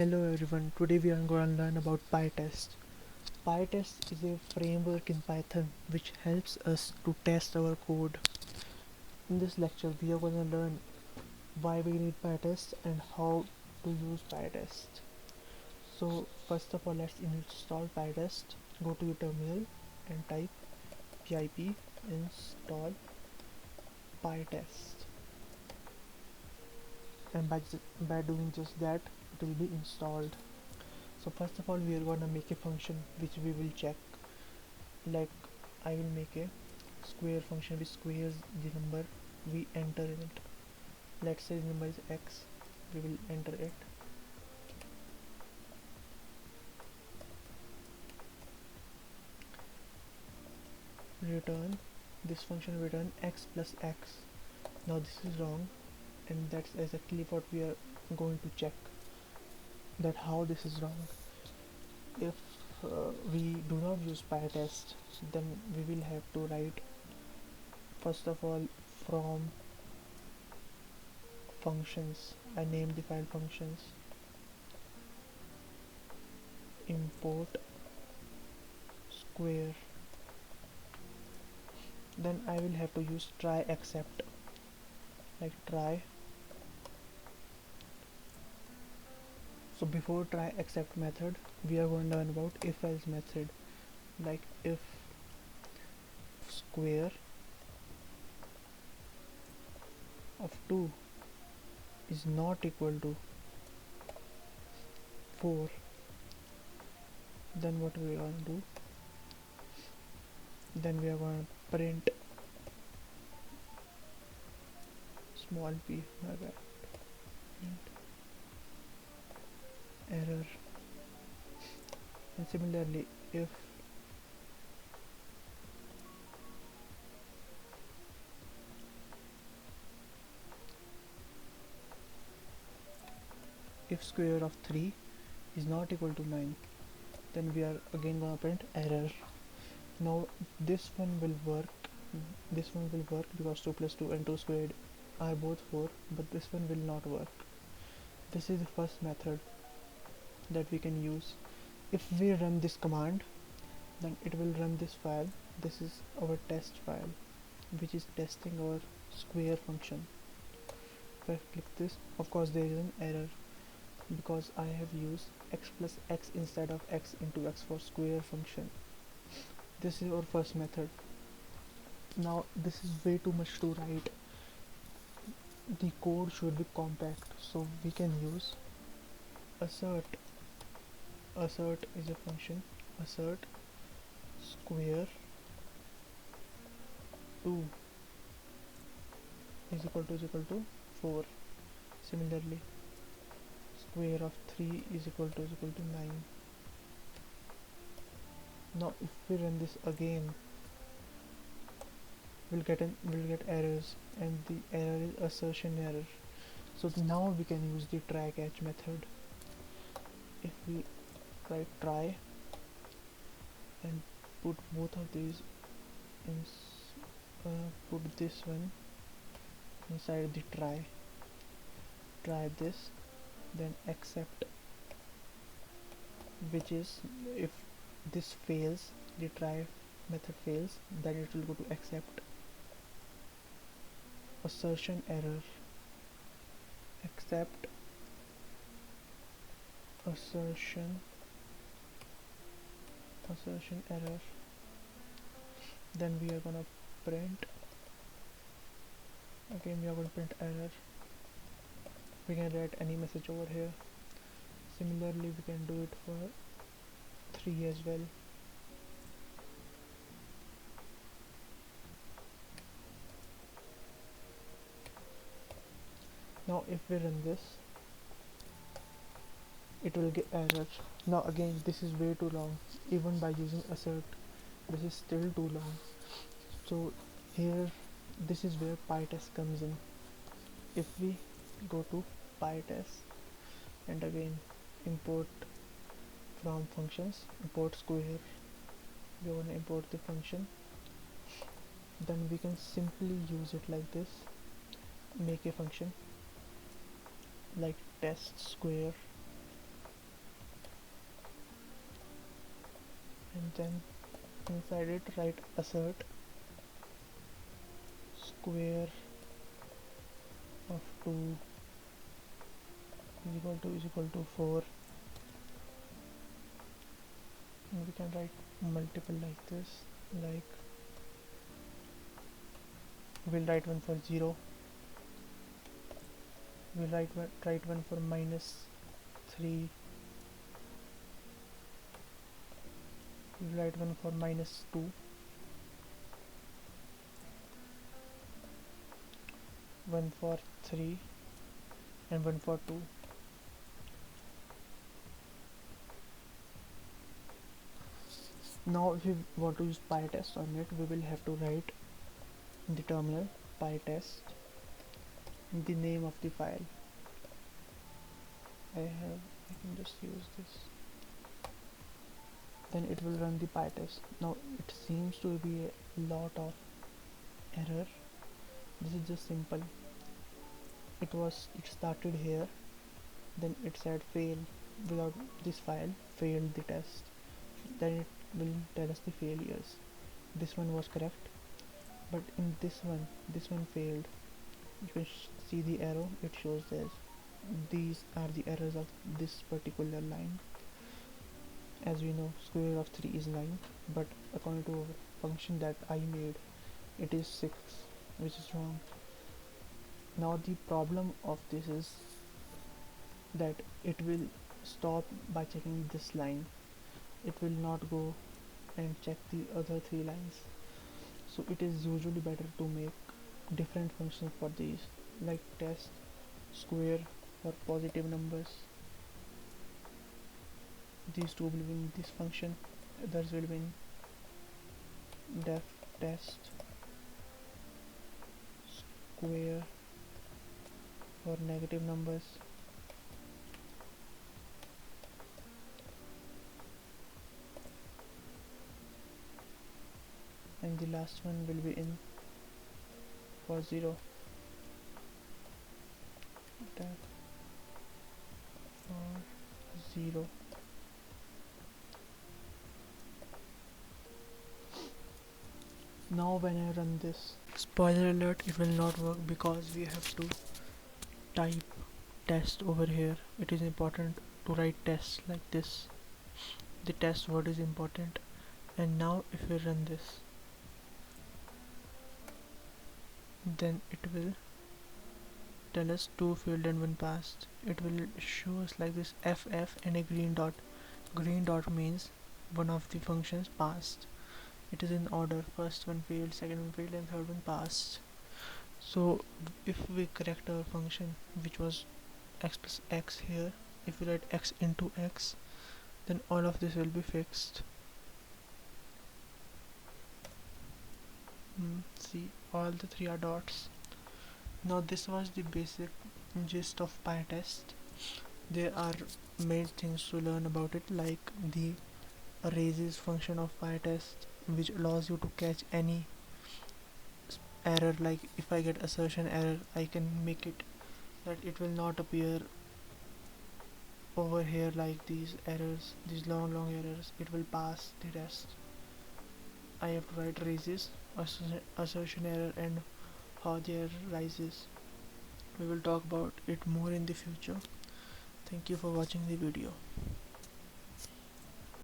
Hello everyone, today we are going to learn about Pytest. Pytest is a framework in Python which helps us to test our code. In this lecture we are going to learn why we need Pytest and how to use Pytest. So first of all, let's install Pytest. Go to your terminal and type pip install Pytest, and by doing just that it will be installed. So first of all, we are going to make a function which we will check. Like, I will make a square function which squares the number we enter in it. Let's say the number is x, we will enter it. Return, this function will return x plus x. Now this is wrong, and that's exactly what we are going to check, that how this is wrong. If we do not use Pytest, then we will have to write first of all from functions. I name the file functions, import square, then I will have to use try except, like try. So before try except method, we are going to learn about if else method. Like if square of 2 is not equal to 4, then what we are going to do, then we are going to print small p, my bad, print error. And similarly, if square of 3 is not equal to 9, then we are again going to print error. Now this one will work because 2 plus 2 and 2 squared are both 4, but this one will not work. This is the first method that we can use. If we run this command, then it will run this file. This is our test file which is testing our square function. If I click this, of course there is an error because I have used x plus x instead of x into x for square function. This is our first method. Now this is way too much to write. The code should be compact, so we can use assert. Assert is a function, assert square 2 is equal to 4. Similarly, square of 3 is equal to 9. Now if we run this again, we'll get errors, and the error is assertion error. So now we can use the try catch method. If we write try and put both of these in, put this one inside the try this, then accept, which is if this fails, the try method fails, then it will go to accept. Assertion error, accept assertion error. Then we are gonna print, again we are going to print error. We can write any message over here. Similarly, we can do it for 3 as well. Now if we run this, it will get error. Now again, this is way too long. Even by using assert, this is still too long. So here, this is where Pytest comes in. If we go to Pytest and again import from functions, import square, we want to import the function, then we can simply use it like this. Make a function like test square then inside it write assert square of 2 is equal to 4, and we can write multiple like this, like we'll write one for 0, we'll write one for -3, we'll write one for -2, one for 3, and one for 2. Now if we want to use Pytest on it, we will have to write in the terminal Pytest the name of the file. I can just use this, then it will run the Pytest. Now it seems to be a lot of error. This is just simple. It started here, then it said fail without this file, failed the test, then it will tell us the failures. This one was correct, but in this one failed. You can see the arrow, it shows this. These are the errors of this particular line. As we know, square root of 3 is 9, but according to our function that I made, it is 6, which is wrong. Now the problem of this is that it will stop by checking this line. It will not go and check the other 3 lines. So it is usually better to make different functions for these, like test square for positive numbers. These two will be in this function, others will be in def test square for negative numbers. And the last one will be in for 0. Def for 0. Now when I run this, spoiler alert, it will not work because we have to type test over here. It is important to write test like this. The test word is important. And now if we run this, then it will tell us 2 failed and 1 passed. It will show us like this FF and a green dot. Green dot means one of the functions passed. It is in order, first one failed, second one failed, and third one passed. So if we correct our function, which was x plus x here, if we write x into x, then all of this will be fixed. See, all the 3 are dots. Now this was the basic gist of Pytest. There are many things to learn about it, like the raises function of Pytest, which allows you to catch any error. Like if I get assertion error, I can make it that it will not appear over here like these errors, these long errors. It will pass the test. I have to write raises, assertion error, and how they rises. We will talk about it more in the future. Thank you for watching the video.